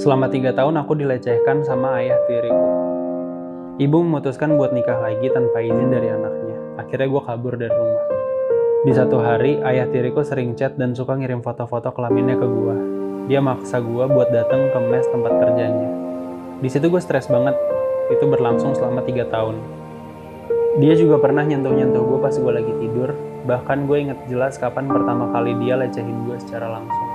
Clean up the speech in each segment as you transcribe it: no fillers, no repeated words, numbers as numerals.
Selama 3 tahun aku dilecehkan sama ayah tiriku. Ibu memutuskan buat nikah lagi tanpa izin dari anaknya. Akhirnya gue kabur dari rumah. Di satu hari, ayah tiriku sering chat dan suka ngirim foto-foto kelaminnya ke gue. Dia maksa gue buat datang ke mes tempat kerjanya. Di situ gue stres banget. Itu berlangsung selama 3 tahun. Dia juga pernah nyentuh-nyentuh gue pas gue lagi tidur. Bahkan gue inget jelas kapan pertama kali dia lecehin gue secara langsung.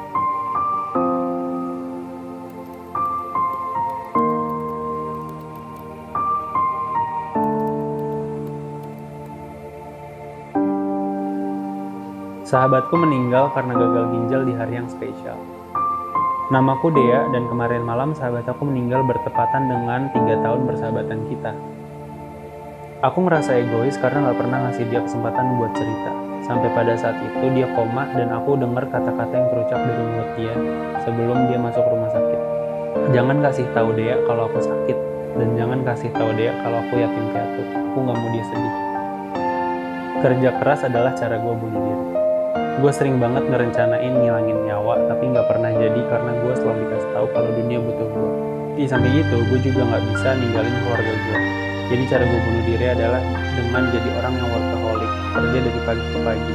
Sahabatku meninggal karena gagal ginjal di hari yang spesial. Namaku Dea dan kemarin malam sahabat aku meninggal bertepatan dengan 3 tahun persahabatan kita. Aku ngerasa egois karena gak pernah ngasih dia kesempatan buat cerita. Sampai pada saat itu dia koma dan aku dengar kata-kata yang terucap dari mulut dia sebelum dia masuk rumah sakit. Jangan kasih tahu Dea kalau aku sakit dan jangan kasih tahu Dea kalau aku yatim piatu. Aku gak mau dia sedih. Kerja keras adalah cara gue bunuh diri. Gue sering banget ngerencanain ngilangin nyawa, tapi nggak pernah jadi karena gue selalu dikasih tahu kalau dunia butuh gue. Di samping itu, gue juga nggak bisa ninggalin keluarga gue. Jadi cara gue bunuh diri adalah dengan jadi orang yang workaholic, kerja dari pagi ke pagi.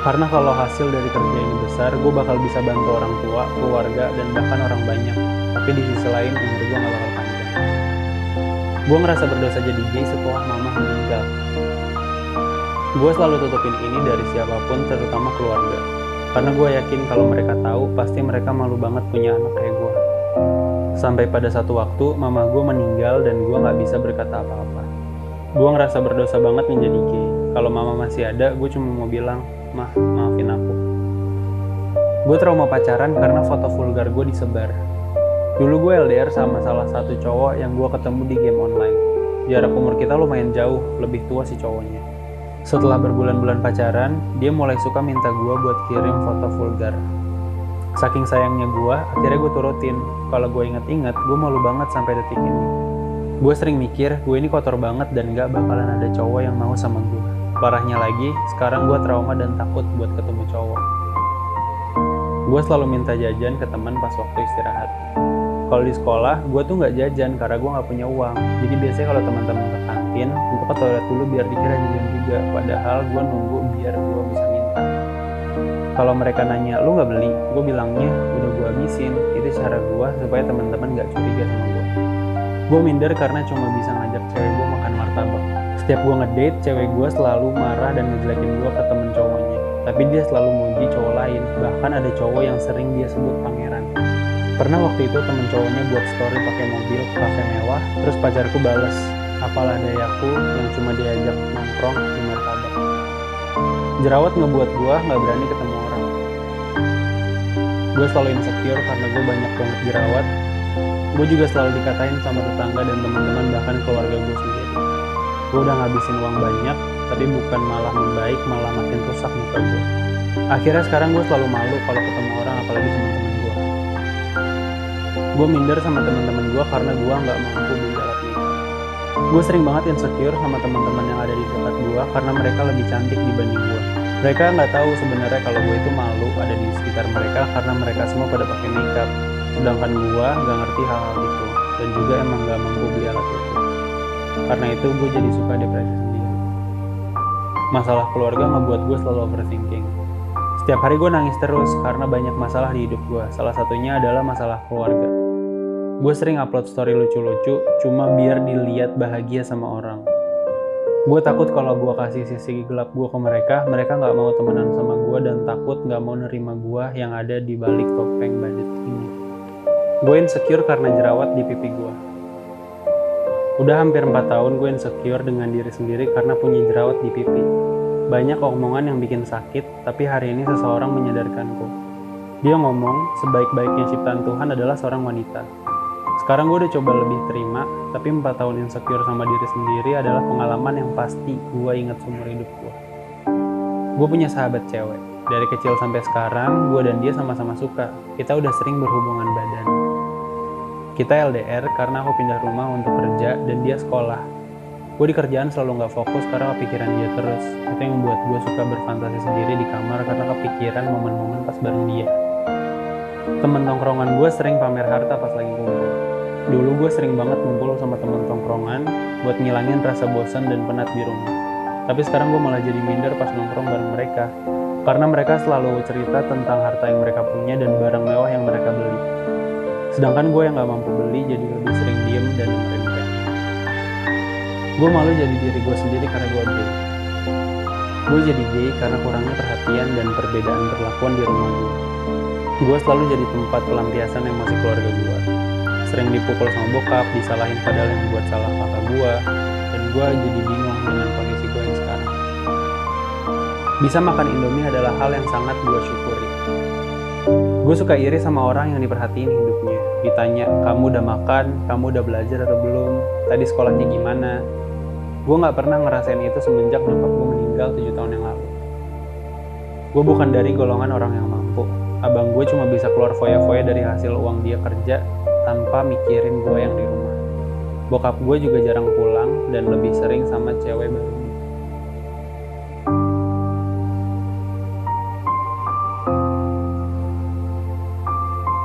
Karena kalau hasil dari kerja ini besar, gue bakal bisa bantu orang tua, keluarga, dan bahkan orang banyak. Tapi di sisi lain, umur gue nggak bakal panjang. Gue ngerasa berdosa jadi gay setelah mama meninggal. Gue selalu tutupin ini dari siapapun, terutama keluarga. Karena gue yakin kalau mereka tahu, pasti mereka malu banget punya anak kayak gue. Sampai pada satu waktu, mama gue meninggal dan gue gak bisa berkata apa-apa. Gue ngerasa berdosa banget menjadi gay. Kalau mama masih ada, gue cuma mau bilang, "Mah, maafin aku." Gue trauma pacaran karena foto vulgar gue disebar. Dulu gue LDR sama salah satu cowok yang gue ketemu di game online. Jarak umur kita lumayan jauh, lebih tua si cowoknya. Setelah berbulan-bulan pacaran, dia mulai suka minta gue buat kirim foto vulgar. Saking sayangnya gue, akhirnya gue turutin. Kalau gue inget-inget, gue malu banget sampai detik ini. Gue sering mikir, gue ini kotor banget dan gak bakalan ada cowok yang mau sama gue. Parahnya lagi, sekarang gue trauma dan takut buat ketemu cowok. Gue selalu minta jajan ke teman pas waktu istirahat. Kalau di sekolah, gue tuh nggak jajan karena gue nggak punya uang. Jadi biasanya kalau teman-teman ke kantin, gue ke toilet dulu biar dikira jajan juga. Padahal gue nunggu biar gue bisa minta. Kalau mereka nanya, "Lu nggak beli?" Gue bilangnya, "Udah gue habisin." Itu cara gue supaya teman-teman nggak curiga sama gue. Gue minder karena cuma bisa ngajak cewek gue makan martabak. Setiap gue ngedate, cewek gue selalu marah dan ngejelekin gue ke temen cowoknya. Tapi dia selalu muji cowok lain. Bahkan ada cowok yang sering dia sebut pangeran. Pernah waktu itu temen cowoknya buat story pakai mobil ke kafe mewah, terus pacarku bales, "Apalah dayaku yang cuma diajak nongkrong di martabak." Jerawat ngebuat gue gak berani ketemu orang. Gue selalu insecure karena gue banyak banget jerawat. Gue juga selalu dikatain sama tetangga dan teman-teman, bahkan keluarga gue sendiri. Gue udah ngabisin uang banyak, tapi bukan malah membaik, malah makin rusak muka gue. Akhirnya sekarang gue selalu malu kalau ketemu orang, apalagi teman-teman gue. Gue minder sama teman-teman gue karena gue nggak mampu beli alat makeup. Gue sering banget insecure sama teman-teman yang ada di dekat gue karena mereka lebih cantik dibanding gue. Mereka nggak tahu sebenarnya kalau gue itu malu ada di sekitar mereka karena mereka semua pada pakai makeup. Sedangkan gue nggak ngerti hal-hal itu dan juga emang nggak mampu beli alat itu. Karena itu gue jadi suka depresi sendiri. Masalah keluarga ngebuat gue selalu overthinking. Setiap hari gue nangis terus karena banyak masalah di hidup gue. Salah satunya adalah masalah keluarga. Gue sering upload story lucu-lucu cuma biar dilihat bahagia sama orang. Gue takut kalau gue kasih sisi gelap gue ke mereka, mereka gak mau temenan sama gue dan takut gak mau nerima gue yang ada di balik topeng badut ini. Gue insecure karena jerawat di pipi gue. Udah hampir 4 tahun gue insecure dengan diri sendiri karena punya jerawat di pipi. Banyak omongan yang bikin sakit, tapi hari ini seseorang menyadarkanku. Dia ngomong, sebaik-baiknya ciptaan Tuhan adalah seorang wanita. Sekarang gue udah coba lebih terima, tapi 4 tahun insecure sama diri sendiri adalah pengalaman yang pasti gue ingat seumur hidup gue. Gue punya sahabat cewek. Dari kecil sampai sekarang, gue dan dia sama-sama suka. Kita udah sering berhubungan badan. Kita LDR karena aku pindah rumah untuk kerja dan dia sekolah. Gue di kerjaan selalu gak fokus karena kepikiran dia terus. Itu yang membuat gue suka berfantasi sendiri di kamar karena kepikiran momen-momen pas bareng dia. Temen tongkrongan gue sering pamer harta pas lagi kumpul. Dulu gue sering banget ngumpul sama temen tongkrongan buat ngilangin rasa bosan dan penat di rumah. Tapi sekarang gue malah jadi minder pas nongkrong bareng mereka. Karena mereka selalu cerita tentang harta yang mereka punya dan barang mewah yang mereka beli. Sedangkan gue yang gak mampu beli jadi lebih sering diem dan dengerin mereka. Gue malu jadi diri gue sendiri karena gue gay. Gue jadi gay karena kurangnya perhatian dan perbedaan perlakuan di rumah gue. Gue selalu jadi tempat pelampiasan emosi keluarga gue. Sering dipukul sama bokap, disalahin padahal yang buat salah kakak gue, dan gue jadi bingung dengan kondisi gue yang sekarang. Bisa makan Indomie adalah hal yang sangat gue syukuri. Gue suka iri sama orang yang diperhatiin hidupnya. Ditanya, kamu udah makan, kamu udah belajar atau belum, tadi sekolahnya gimana. Gue gak pernah ngerasain itu semenjak nyokap gue meninggal 7 tahun yang lalu. Gue bukan dari golongan orang yang mampu. Abang gue cuma bisa keluar foya-foya dari hasil uang dia kerja tanpa mikirin gue yang di rumah. Bokap gue juga jarang pulang dan lebih sering sama cewek baru.